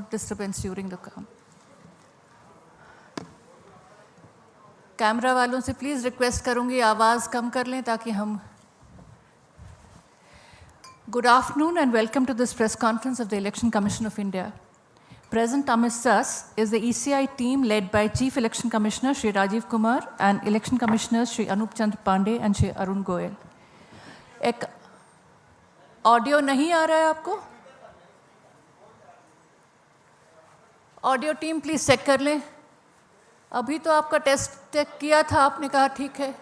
disturbance during the काम. Camera वालों से प्लीज़ रिक्वेस्ट करूंगी आवाज़ कम कर लें ताकि हम. Good afternoon and welcome to this press conference of the Election Commission of India. Present amidst us is the ECI team led by Chief Election Commissioner Shri Rajiv Kumar and Election Commissioners Shri Anup Chandra Pandey and Shri Arun Goyal. एक audio नहीं आ रहा है आपको? Audio team please check कर लें. अभी तो आपका टेस्ट किया था, आपने कहा ठीक है.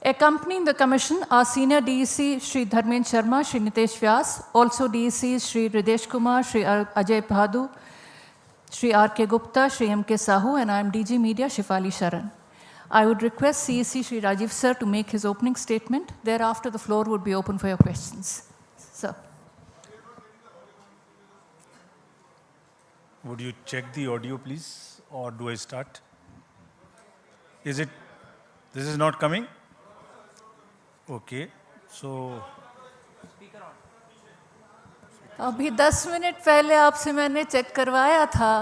Accompanying the commission are senior DEC Shri Dharmendra Sharma, Shri Nitesh Vyas, also DECs Shri Ridesh Kumar, Shri Ajay Bhadu, Shri R.K. Gupta, Shri M.K. Sahu, and I am DG Media Shifali Sharan. I would request CEC Shri Rajiv sir to make his opening statement. Thereafter, the floor would be open for your questions. Sir. Would you check the audio, please, or do I start? Is it? This is not coming? Okay, so. अभी 10 minute पहले आपसे मैंने check करवाया था.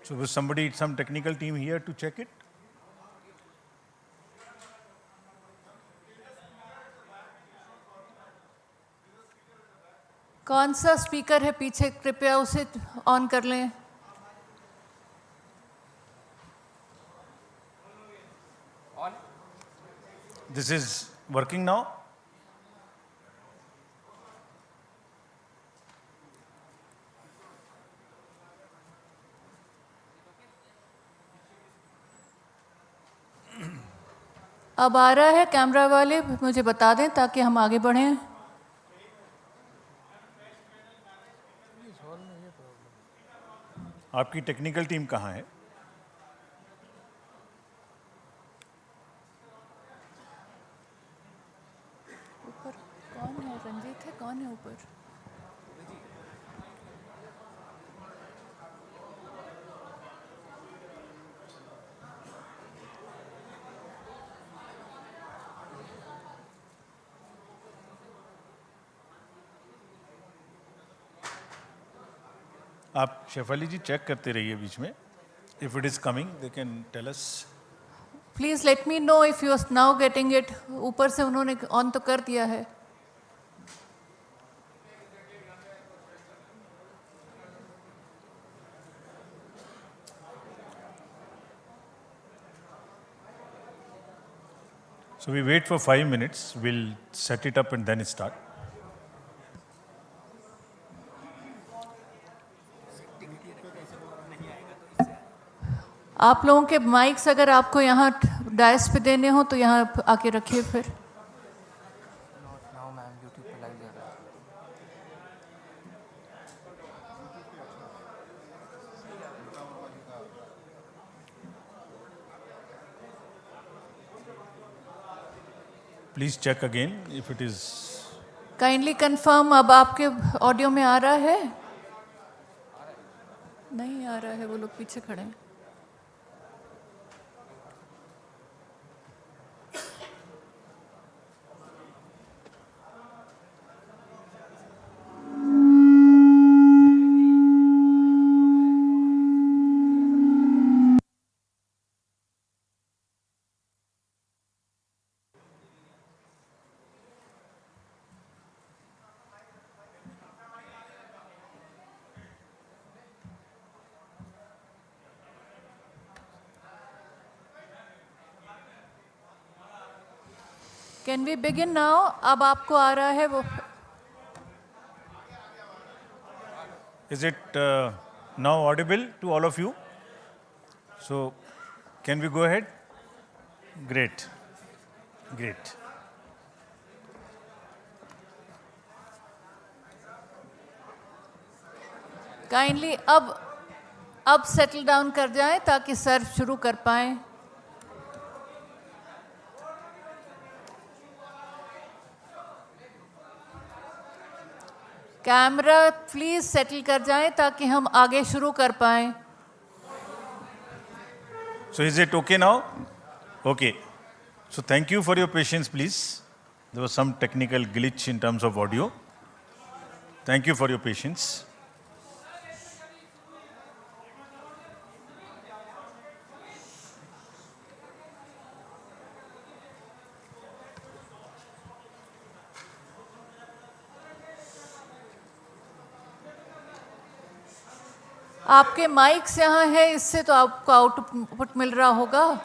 So was somebody, some technical team here to check it? कौन सा speaker है पीछे, कृपया उसे ऑन कर लें. This is working now? अब आ रहा है. कैमरा वाले मुझे बता दें ताकि हम आगे बढ़ें. आपकी टेक्निकल टीम कहाँ है? ऊपर कौन है? रंजीत है? कौन है ऊपर? आप शेफाली जी चेक करते रहिए बीच में. If it is coming, they can tell us. Please let me know if you are now getting it. ऊपर से उन्होंने ऑन तो कर दिया है. So we wait for 5 minutes. We'll set it up and then start. आप लोगों के माइक्स अगर आपको यहाँ डायस पे देने हो तो यहाँ आके रखिए फिर. Please check again if it is. Kindly confirm. अब आपके ऑडियो में आ रहा है? नहीं आ रहा है, वो लोग पीछे खड़े हैं. Can we begin now? अब आपको आ रहा है वो. Is it now audible to all of you? So, can we go ahead? Great. Great. Kindly अब सेटल डाउन कर जाएं ताकि सर शुरू कर पाएं. कैमरा प्लीज सेटल कर जाएं ताकि हम आगे शुरू कर पाएं. So is it okay now? Okay. So thank you for your patience, please. There was some technical glitch in terms of audio. Thank you for your patience. आपके माइक्स यहाँ है, इससे तो आपको आउटपुट मिल रहा होगा.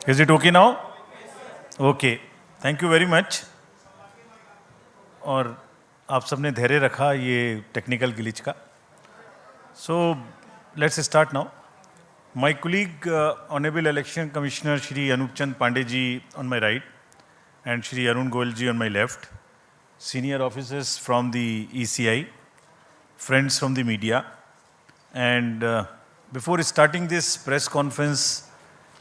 Is it okay now? Okay. Thank you very much. और आप सबने धैर्य रखा ये टेक्निकल ग्लिच का. So let's start now. My colleague, Honorable Election Commissioner Shri Anup Chand Pandey ji on my right and Shri Arun Goel ji on my left, senior officers from the ECI, friends from the media, and before starting this press conference,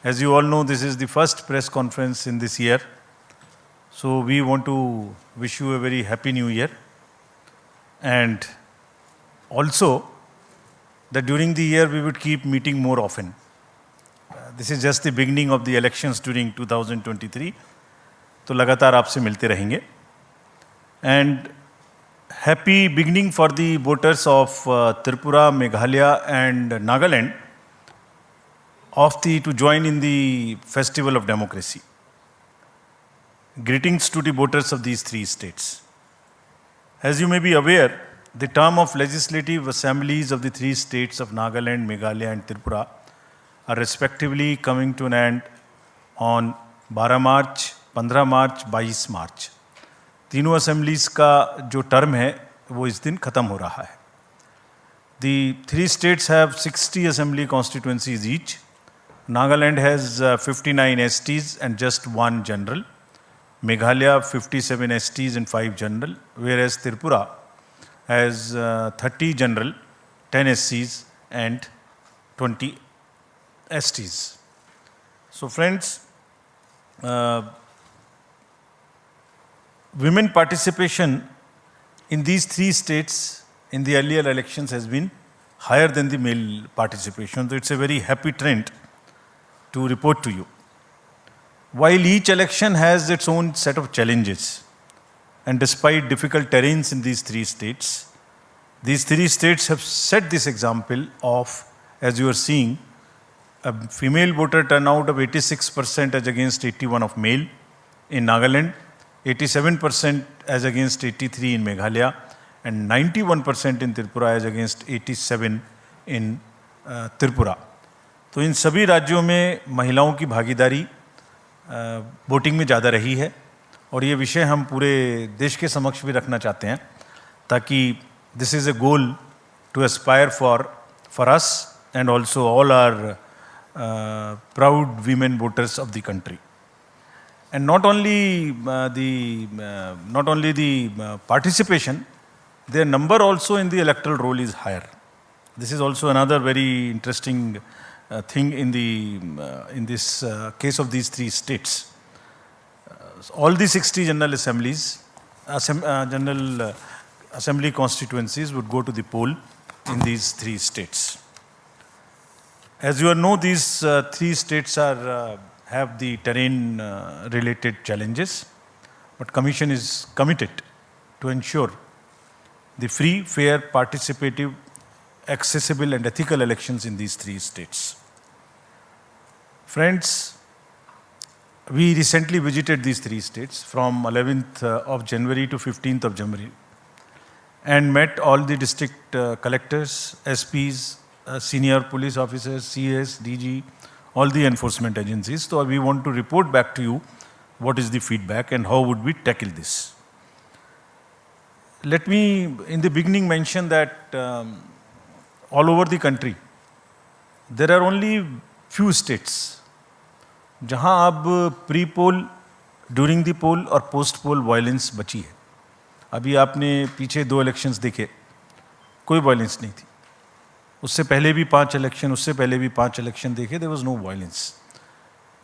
as you all know, this is the first press conference in this year. So we want to wish you a very happy new year, and also that during the year we would keep meeting more often. This is just the beginning of the elections during 2023. तो लगातार आपसे मिलते रहेंगे. And happy beginning for the voters of Tripura, Meghalaya and Nagaland to join in the festival of democracy. Greetings to the voters of these three states. As you may be aware, the term of legislative assemblies of the three states of Nagaland, Meghalaya and Tripura are respectively coming to an end on 12 March, 15 March, 22 March. तीनों assemblies का जो term है वो इस दिन खत्म हो रहा है. The three states have 60 assembly constituencies each. Nagaland has 59 STs and just one general. Meghalaya 57 STs and 5 general, whereas Tripura has 30 general, 10 SCs and 20 STs. So friends, women participation in these three states in the earlier elections has been higher than the male participation. So it's a very happy trend to report to you. While each election has its own set of challenges, and despite difficult terrains in these three states have set this example of, as you are seeing, a female voter turnout of 86% as against 81% of male in Nagaland, 87% as against 83% in Meghalaya, and 91% in Tripura as against 87% in Tripura. तो इन सभी राज्यों में महिलाओं की भागीदारी voting में ज़्यादा रही है और ये विषय हम पूरे देश के समक्ष भी रखना चाहते हैं ताकि this is a goal to aspire for us and also all are proud women voters of the country. And not only the participation, their number also in the electoral roll is higher. This is also another very interesting thing in this case of these three states. All the 60 general assemblies, general assembly constituencies would go to the poll in these three states. As you all know, these three states have the terrain related challenges, but Commission is committed to ensure the free, fair, participative, accessible and ethical elections in these three states. Friends, we recently visited these three states from 11th of January to 15th of January and met all the district collectors, SPs, senior police officers, CS, DG, all the enforcement agencies. So we want to report back to you what is the feedback and how would we tackle this. Let me in the beginning mention that all over the country there are only few states जहाँ अब pre poll, during the पोल और post पोल violence बची है. अभी आपने पीछे 2 elections देखे, कोई वायलेंस नहीं थी. उससे पहले भी 5 इलेक्शन, उससे पहले भी 5 इलेक्शन देखे, there was no violence.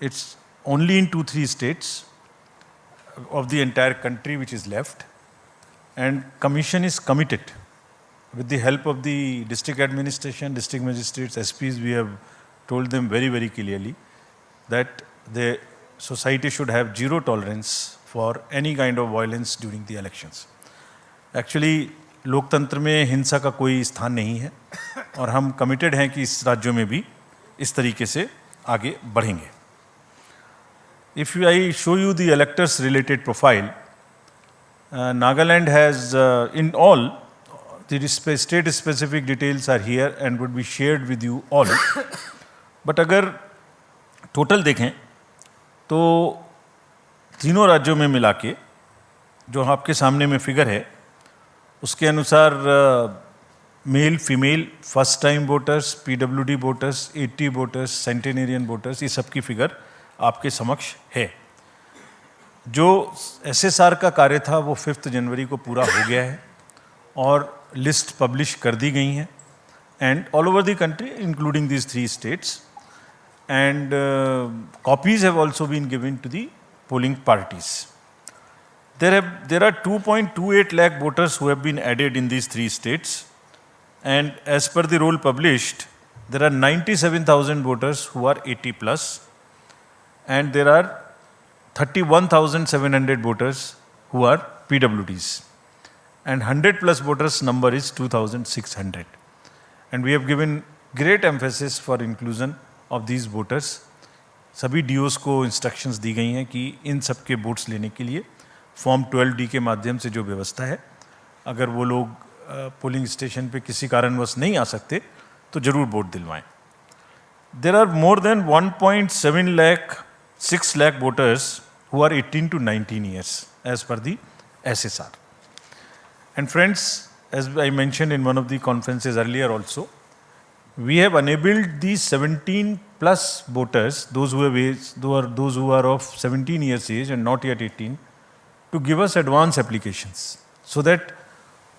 It's only in 2-3 states of the entire country which is left. And Commission is committed with the help of the district administration, district magistrates, SPs. We have told them very, very clearly that the society should have zero tolerance for any kind of violence during the elections. Actually, लोकतंत्र में हिंसा का कोई स्थान नहीं है और हम कमिटेड हैं कि इस राज्यों में भी इस तरीके से आगे बढ़ेंगे. If I show you the electors related profile, Nagaland has in all, the state specific details are here and would be shared with you all. But अगर total देखें तो तीनों राज्यों में मिला के जो आपके सामने में फिगर है उसके अनुसार male female first time voters, PWD voters, 80 voters, centenarian voters, ये सब की फिगर आपके समक्ष है. जो एसएसआर का कार्य था वो 5 जनवरी को पूरा हो गया है और लिस्ट पब्लिश कर दी गई हैं and all over the country including these 3 states, and copies have also been given to the polling parties. There are 2.28 lakh voters who have been added in these 3 states, and as per the roll published, there are 97,000 voters who are 80 plus, and there are 31,700 voters who are PWDs, and 100 plus voters number is 2,600. And we have given great emphasis for inclusion of these voters. सभी DOs को instructions दी गई हैं कि इन सब के votes लेने के लिए फॉर्म 12D के माध्यम से जो व्यवस्था है, अगर वो लोग पोलिंग स्टेशन पे किसी कारणवश नहीं आ सकते तो जरूर वोट दिलवाएं. There are more than 1.7 lakh 6 lakh voters who are 18 to 19 years as per the SSR. And friends, as I mentioned in one of the conferences earlier also, we have enabled these 17 plus voters, those who are of 17 years age and not yet 18, to give us advance applications, so that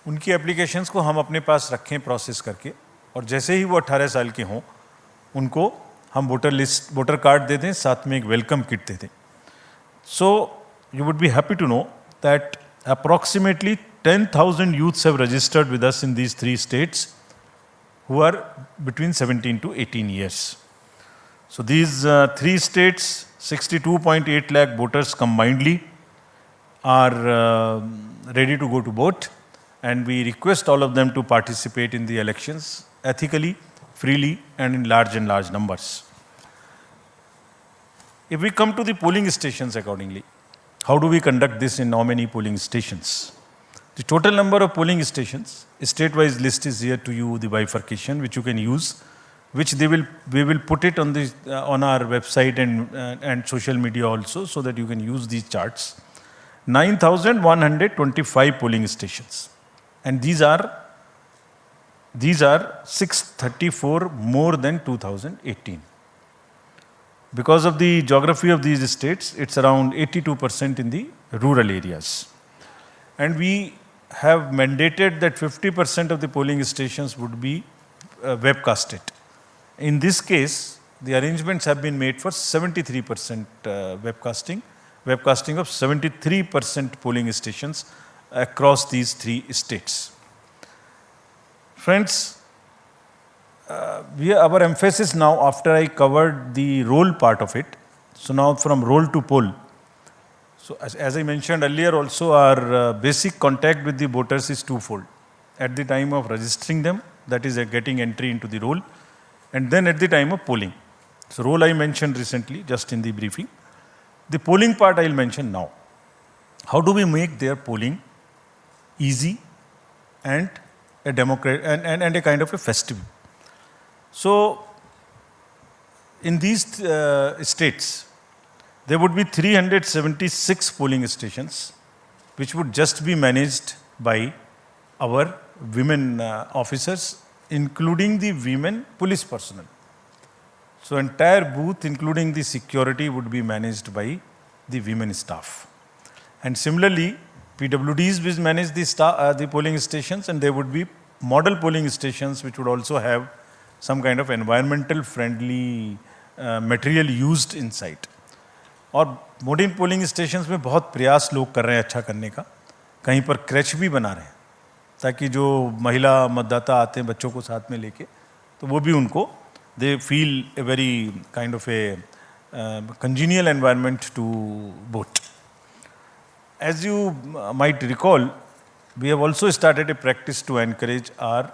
उनकी applications को हम अपने पास रखें process करके, और जैसे ही वो 18 साल के हों उनको हम वोटर कार्ड दे दें, साथ में एक वेलकम किट दे दें. So you would be happy to know that approximately 10,000 youths have registered with us in these 3 states who are between 17 to 18 years. So these 3 states, 62.8 lakh voters combinedly are ready to go to vote, and we request all of them to participate in the elections ethically, freely, and in large numbers. If we come to the polling stations accordingly, how do we conduct this in how many polling stations? The total number of polling stations, state-wise list is here to you, the bifurcation which you can use, which we will put it on our website and social media also, so that you can use these charts. 9,125 polling stations, and these are 634 more than 2018. Because of the geography of these states, it's around 82% in the rural areas. And we have mandated that 50% of the polling stations would be webcasted. In this case, the arrangements have been made for 73% webcasting of 73% polling stations across these 3 states. Friends, our emphasis now, after I covered the roll part of it, so now from roll to poll. So as I mentioned earlier also, our basic contact with the voters is twofold. At the time of registering them, that is getting entry into the roll, and then at the time of polling. So roll I mentioned recently, just in the briefing. The polling part I will mention now. How do we make their polling easy and a and a kind of a festive? So in these states, there would be 376 polling stations, which would just be managed by our women officers, including the women police personnel. So entire booth, including the security, would be managed by the women staff. And similarly, PWDs will manage the polling stations, and there would be model polling stations which would also have some kind of environmental friendly material used inside. और modern polling stations में बहुत प्रयास लोग कर रहे हैं अच्छा करने का, कहीं पर क्रैच भी बना रहे हैं ताकि जो महिला मतदाता आते हैं बच्चों को साथ में लेके, तो वो भी उनको they feel a very kind of A congenial environment to vote. As you might recall, we have also started a practice to encourage our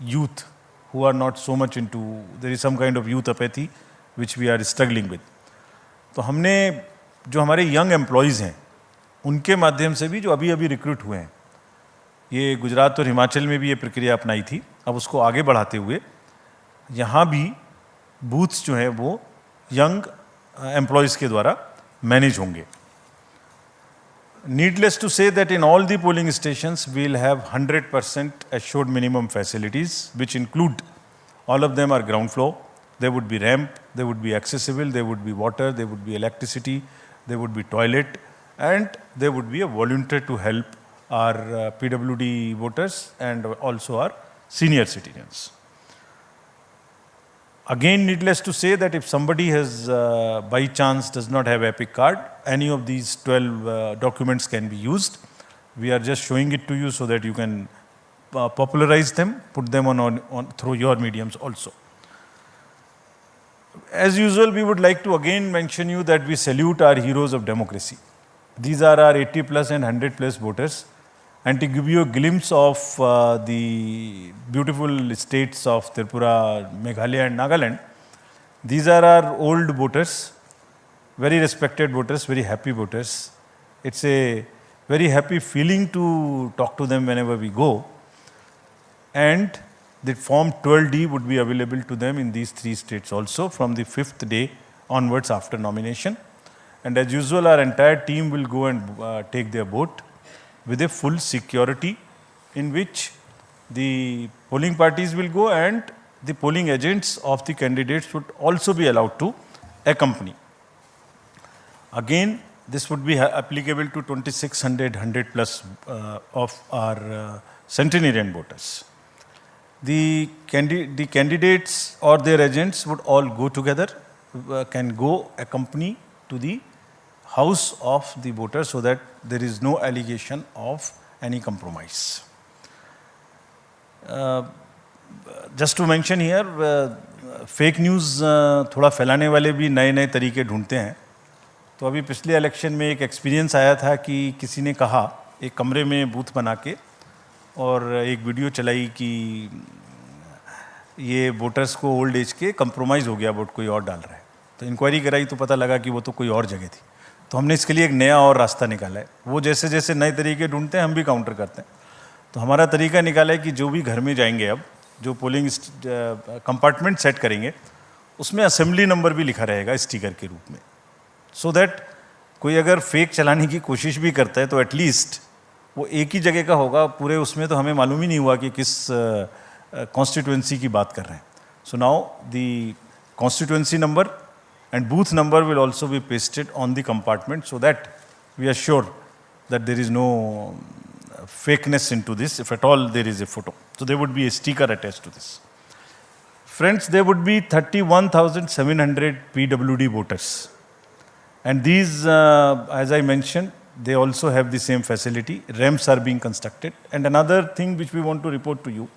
youth who are not so much into, there is some kind of youth apathy which we are struggling with. तो हमने जो हमारे young employees हैं उनके माध्यम से भी जो अभी अभी रिक्रूट हुए हैं, ये गुजरात और हिमाचल में भी ये प्रक्रिया अपनाई थी, अब उसको आगे बढ़ाते हुए यहाँ भी बूथ्स जो हैं वो यंग एम्प्लॉयज़ के द्वारा मैनेज होंगे. Needless to say that in all the polling stations we will have 100% assured minimum facilities, which include, all of them are ground floor. There would be ramp, there would be accessible, there would be water, there would be electricity, there would be toilet, and there would be a volunteer to help our PWD voters and also our senior citizens. Again, needless to say that if somebody has by chance does not have EPIC card, any of these 12 documents can be used. We are just showing it to you so that you can popularize them, put them on through your mediums also. As usual, we would like to again mention you that we salute our heroes of democracy. These are our 80 plus and 100 plus voters. And to give you a glimpse of the beautiful states of Tripura, Meghalaya and Nagaland, these are our old voters, very respected voters, very happy voters. It's a very happy feeling to talk to them whenever we go. And the form 12D would be available to them in these 3 states also from the 5th day onwards after nomination. And as usual, our entire team will go and take their vote with a full security, in which the polling parties will go and the polling agents of the candidates would also be allowed to accompany. Again, this would be applicable to 2600 100 plus of our centenarian voters. The candidates or their agents would all go together, can go accompany to the house of the voter so that there is no allegation of any compromise. Just to mention here, fake news थोड़ा फैलाने वाले भी नए नए तरीके ढूंढते हैं. तो अभी पिछले इलेक्शन में एक एक्सपीरियंस आया था कि किसी ने कहा एक कमरे में बूथ बना के और एक वीडियो चलाई कि ये वोटर्स को ओल्ड एज के कंप्रोमाइज़ हो गया, वोट कोई और डाल रहा है. तो इंक्वायरी कराई तो पता लगा कि वो तो कोई और जगह थी. तो हमने इसके लिए एक नया और रास्ता निकाला है. वो जैसे जैसे नए तरीके ढूंढते हैं हम भी काउंटर करते हैं. तो हमारा तरीका निकाला है कि जो भी घर में जाएंगे, अब जो पोलिंग कंपार्टमेंट सेट करेंगे उसमें असेंबली नंबर भी लिखा रहेगा स्टिकर के रूप में, सो दैट कोई अगर फेक चलाने की कोशिश भी करता है तो एटलीस्ट वो एक ही जगह का होगा. पूरे उसमें तो हमें मालूम ही नहीं हुआ कि किस कॉन्स्टिट्यूएंसी की बात कर रहे हैं. So now the constituency number and booth number will also be pasted on the compartment so that we are sure that there is no fakeness into this, if at all there is a photo. So there would be a sticker attached to this. Friends, there would be 31,700 PWD voters. And these, as I mentioned, they also have the same facility. Ramps are being constructed. And another thing which we want to report to you,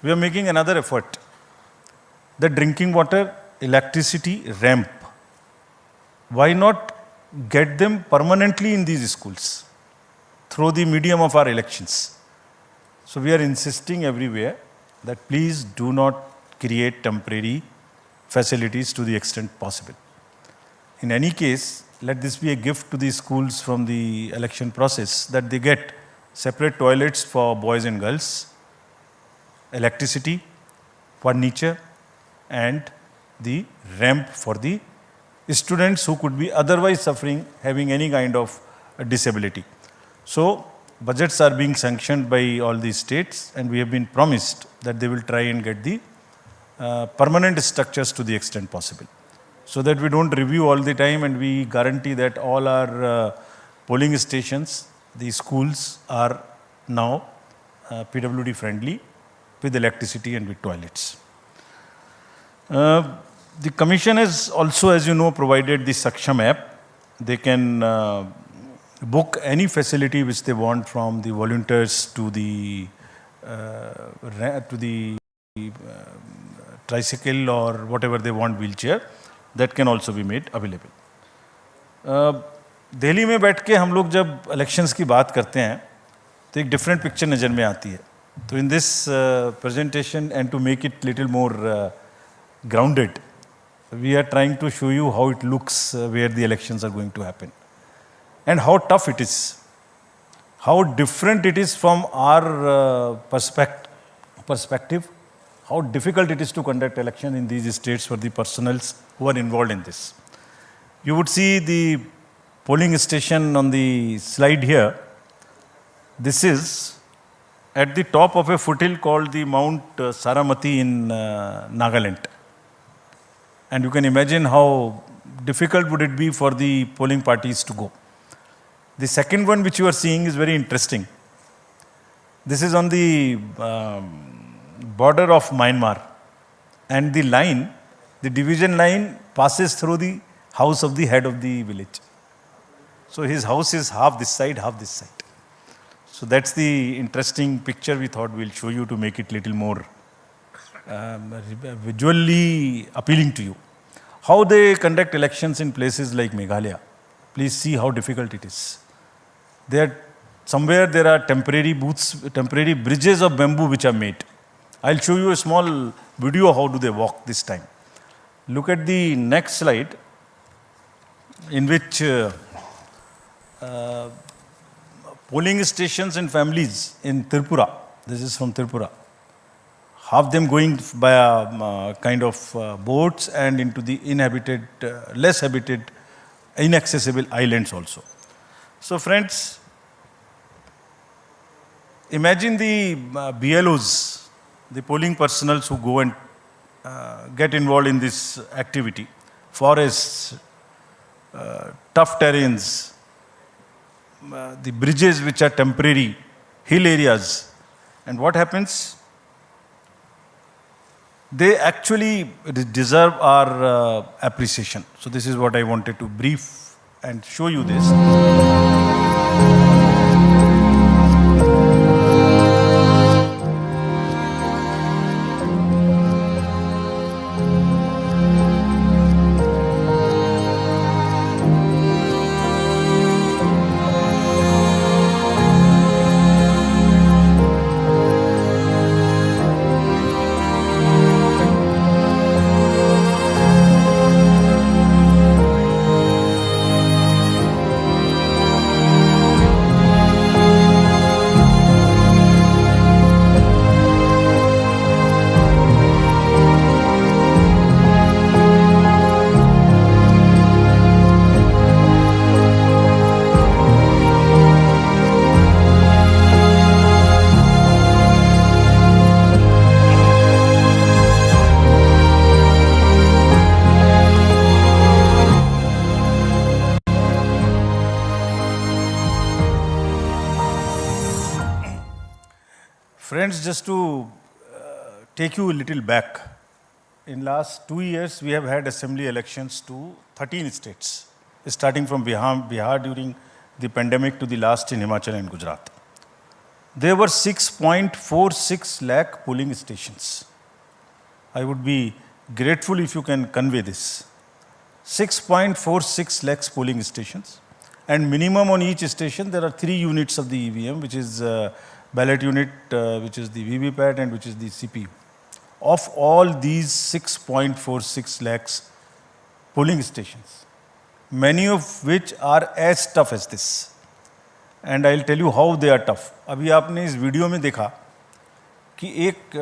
we are making another effort. The drinking water, electricity, ramp, why not get them permanently in these schools through the medium of our elections? So we are insisting everywhere that please do not create temporary facilities to the extent possible. In any case, let this be a gift to the schools from the election process, that they get separate toilets for boys and girls, electricity, furniture, and the ramp for the students who could be otherwise suffering, having any kind of disability. So budgets are being sanctioned by all these states, and we have been promised that they will try and get the permanent structures to the extent possible, so that we don't review all the time, and we guarantee that all our polling stations, the schools are now PWD friendly with electricity and with toilets. The commission has also, as you know, provided the Saksham app. They can book any facility which they want, from the volunteers to the tricycle or whatever they want, wheelchair, that can also be made available. Delhi में बैठ के हम लोग जब elections की बात करते हैं तो एक डिफरेंट पिक्चर नज़र में आती है. तो in this presentation and to make it little more grounded, we are trying to show you how it looks where the elections are going to happen, and how tough it is, how different it is from our perspective, how difficult it is to conduct election in these states for the personals who are involved in this. You would see the polling station on the slide here. This is at the top of a foothill called the Mount Saramati in Nagaland. And you can imagine how difficult would it be for the polling parties to go. The second one which you are seeing is very interesting. This is on the border of Myanmar, and the line, the division line, passes through the house of the head of the village. So his house is half this side, half this side. So that's the interesting picture we thought we'll show you to make it little more visually appealing to you. How they conduct elections in places like Meghalaya. Please see how difficult it is. Somewhere there are temporary booths, temporary bridges of bamboo which are made. I'll show you a small video how do they walk this time. Look at the next slide, in which polling stations and families in Tripura. This is from Tripura. Half them going by kind of boats and into the inhabited, less habited, inaccessible islands also. So friends, imagine the BLOs, the polling personals who go and get involved in this activity. Forests, tough terrains, the bridges which are temporary, hill areas. And what happens? They actually deserve our appreciation. So this is what I wanted to brief and show you this. Friends, just to take you a little back, in last 2 years we have had assembly elections to 13 states, starting from Bihar during the pandemic to the last in Himachal and Gujarat. There were 6.46 lakh polling stations. I would be grateful if you can convey this. 6.46 lakhs polling stations, and minimum on each station there are 3 units of the EVM, which is ballot unit, which is the VVPAT, and which is the CPU. Of all these 6.46 lakhs polling stations, many of which are as tough as this. And I'll tell you how they are tough. अभी आपने इस video में देखा कि एक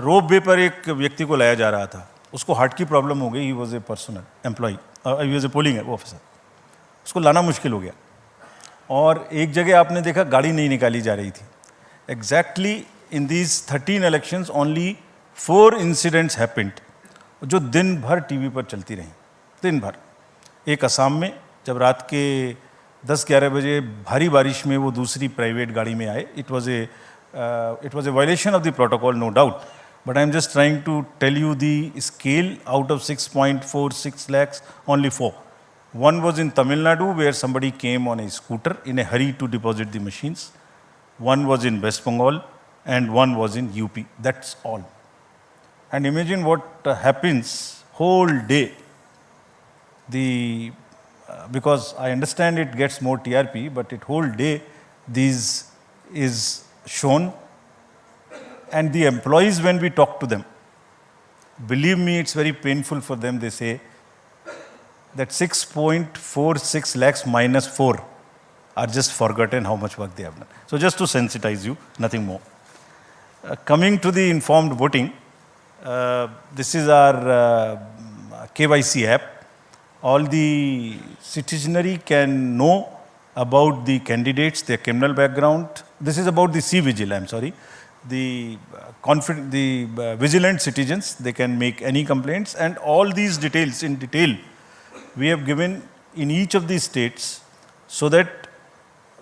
रोप वे पर एक व्यक्ति को लाया जा रहा था. उसको हार्ट की प्रॉब्लम हो गई. He was a personal employee, he was a polling officer. उसको लाना मुश्किल हो गया. और एक जगह आपने देखा गाड़ी नहीं निकाली जा रही थी. Exactly in these 13 elections, only 4 incidents happened, जो दिन भर टीवी पर चलती रहीं, दिन भर. एक असम में जब रात के 10-11 बजे भारी बारिश में वो दूसरी प्राइवेट गाड़ी में आए. It was a violation of the protocol, no doubt, But I'm just trying to tell you the scale. Out of 6.46 lakhs, only 4. One was in Tamil Nadu, where somebody came on a scooter in a hurry to deposit the machines. One was in West Bengal, and one was in UP. That's all. And imagine what happens whole day. Because I understand it gets more TRP, but it whole day this is shown. And the employees, when we talk to them, believe me, it's very painful for them. They say that 6.46 lakhs minus 4 are just forgotten how much work they have done. So just to sensitize you, nothing more. Coming to the informed voting, this is our KYC app. All the citizenry can know about the candidates, their criminal background. This is about the C-Vigil, I'm sorry. The vigilant citizens, they can make any complaints, and all these details in detail we have given in each of these states, so that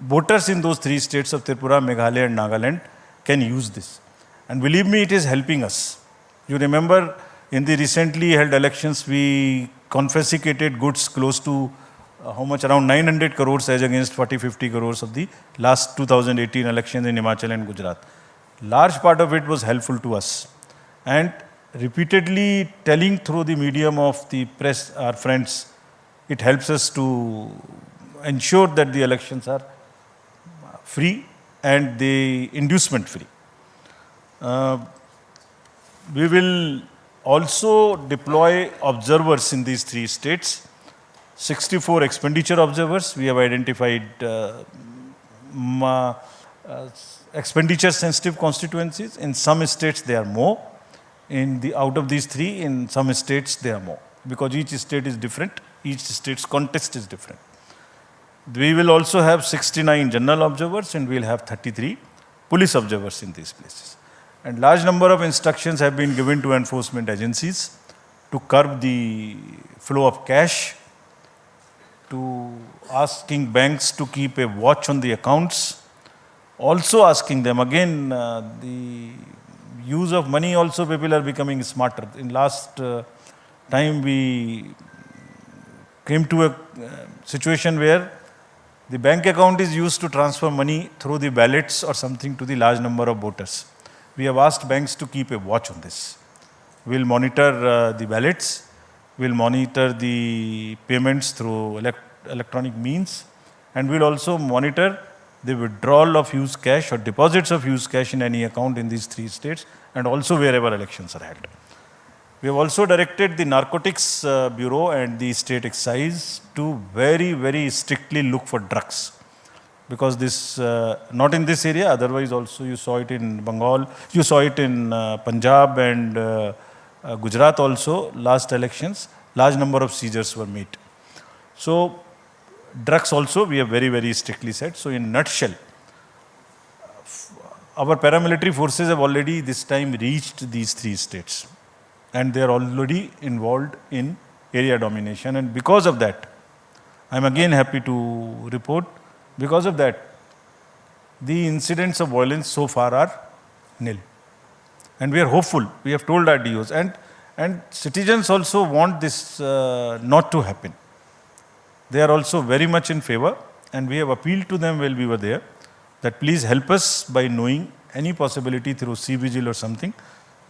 voters in those 3 states of Tripura, Meghalaya and Nagaland can use this. And believe me, it is helping us. You remember in the recently held elections, we confiscated goods close to how much? Around 900 crores as against 40-50 crores of the last 2018 elections in Himachal and Gujarat. Large part of it was helpful to us. And repeatedly telling through the medium of the press, our friends, it helps us to ensure that the elections are free and the inducement free. We will also deploy observers in these 3 states. 64 expenditure observers. We have identified expenditure sensitive constituencies. In some states there are more. Out of these 3, in some states there are more. Because each state is different. Each state's context is different. We will also have 69 general observers, and we will have 33 police observers in these places. And large number of instructions have been given to enforcement agencies to curb the flow of cash, to asking banks to keep a watch on the accounts, also asking them, again, the use of money also, people are becoming smarter. In last time we came to a situation where the bank account is used to transfer money through the ballots or something to the large number of voters. We have asked banks to keep a watch on this. We will monitor the ballots, we will monitor the payments through electronic means, and we will also monitor the withdrawal of used cash or deposits of used cash in any account in these 3 states, and also wherever elections are held. We have also directed the Narcotics Bureau and the State Excise to very, very strictly look for drugs. Because this, not in this area, otherwise also you saw it in Bengal, you saw it in Punjab and Gujarat also, last elections, large number of seizures were made. So, drugs also we have very, very strictly said. So, in nutshell, our paramilitary forces have already this time reached these 3 states. And they are already involved in area domination. And because of that, I am again happy to report, because of that, the incidents of violence so far are nil. And we are hopeful. We have told our DOs. And citizens also want this not to happen. They are also very much in favor. And we have appealed to them while we were there, that please help us by knowing any possibility through C-Vigil or something.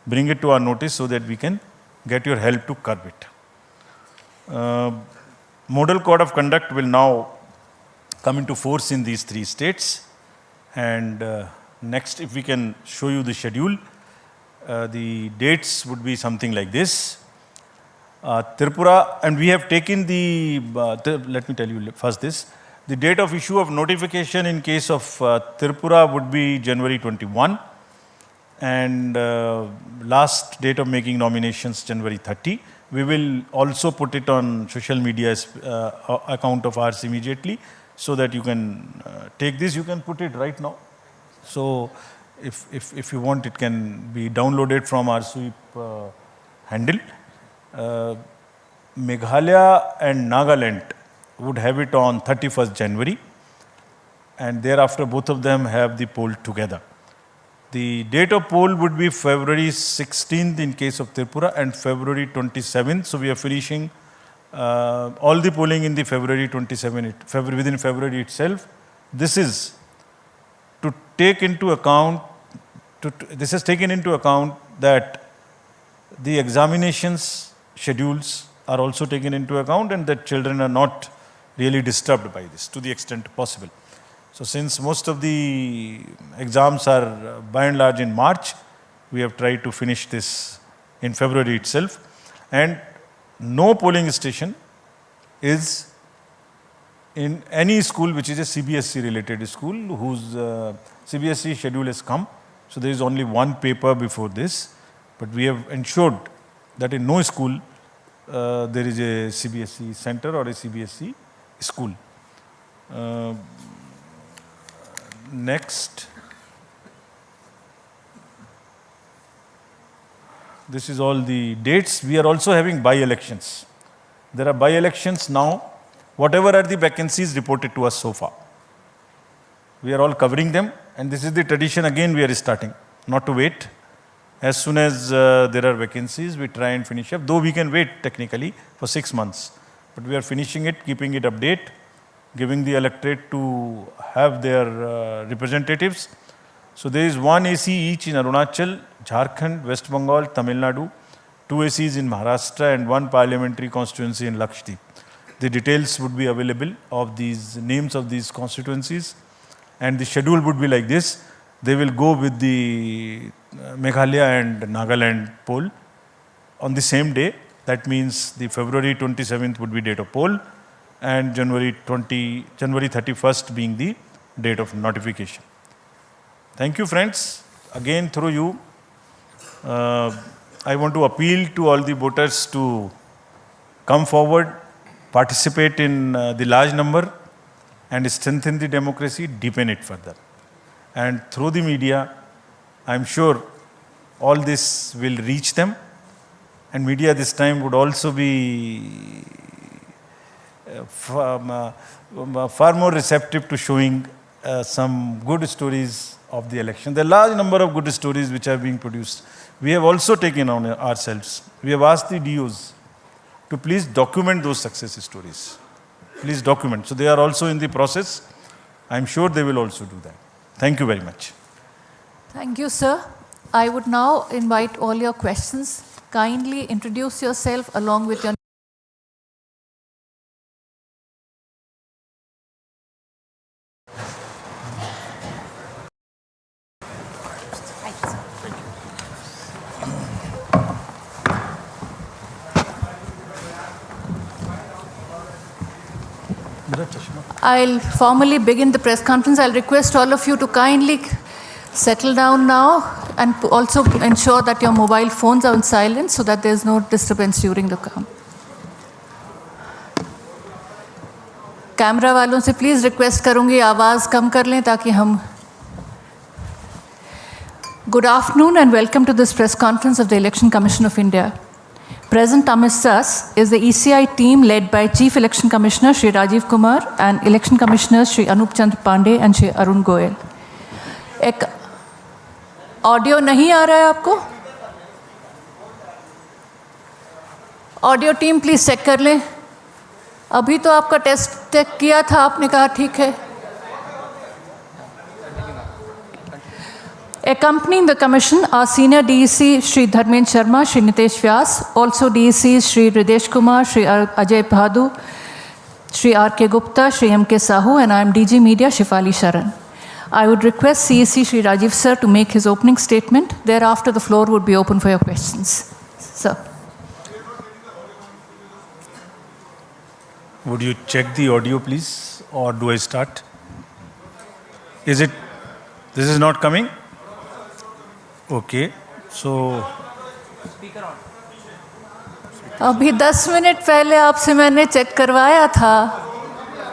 Bring it to our notice so that we can get your help to curb it. Model Code of Conduct will now come into force in these 3 states. And next, if we can show you the schedule, the dates would be something like this. Tripura, and we have taken let me tell you first this. The date of issue of notification in case of Tripura would be January 21. And last date of making nominations, January 30. We will also put it on social media account of ours immediately, so that you can take this. You can put it right now. So if you want, it can be downloaded from our sweep handle. Meghalaya and Nagaland would have it on 31st January, and thereafter both of them have the poll together. The date of poll would be February 16th in case of Tripura and February 27th. So we are finishing all the polling in the February 27th, within February itself. This is to take into account, this has taken into account that the examinations schedules are also taken into account and that children are not really disturbed by this to the extent possible. So since most of the exams are by and large in March, we have tried to finish this in February itself. And no polling station is in any school which is a CBSE related school whose CBSE schedule has come. So there is only one paper before this, but we have ensured that in no school there is a CBSE center or a CBSE school. Next, this is all the dates. We are also having by-elections. There are by-elections now. Whatever are the vacancies reported to us so far, we are all covering them, and this is the tradition again we are starting, not to wait. As soon as there are vacancies, we try and finish up, though we can wait technically for 6 months. But we are finishing it, keeping it update, giving the electorate to have their representatives. So there is one AC each in Arunachal, Jharkhand, West Bengal, Tamil Nadu, 2 ACs in Maharashtra and 1 parliamentary constituency in Lakshadweep. The details would be available of these names of these constituencies, and the schedule would be like this. They will go with the Meghalaya and Nagaland poll on the same day. That means the February 27th would be date of poll and January 31st being the date of notification. Thank you, friends. Again, through you, I want to appeal to all the voters to come forward, participate in the large number and strengthen the democracy, deepen it further. And through the media, I'm sure all this will reach them, and media this time would also be far more receptive to showing some good stories of the election. There are large number of good stories which are being produced. We have also taken on ourselves. We have asked the DOs to please document those success stories. Please document. So they are also in the process. I'm sure they will also do that. Thank you very much. Thank you, sir. I would now invite all your questions. Kindly introduce yourself along with your I'll formally begin the press conference. I'll request all of you to kindly settle down now and also ensure that your mobile phones are on silent so that there's no disturbance during the count. Camera वालों से please request करूंगी आवाज़ कम कर लें ताकि हम Good afternoon and welcome to this press conference of the Election Commission of India. Present amidst us is the ECI team led by Chief Election Commissioner Shri Rajiv Kumar and Election Commissioners Shri Anup Chandra Pandey and Shri Arun Goyal. एक audio नहीं आ रहा है आपको? Audio team please check कर लें. अभी तो आपका टेस्ट चेक किया था, आपने कहा ठीक है. Accompanying the commission are senior DEC Shri Dharmen Sharma, Shri Nitesh Vyas, also DECs Shri Ridesh Kumar, Shri Ajay Phadu, Shri R.K. Gupta, Shri M.K. Sahu, and I am DG Media Shifali Sharan. I would request CEC Shri Rajiv sir to make his opening statement. Thereafter, the floor would be open for your questions. Sir. Would you check the audio, please, or do I start? This is not coming? Okay, so अभी 10 minute पहले आपसे मैंने check करवाया था.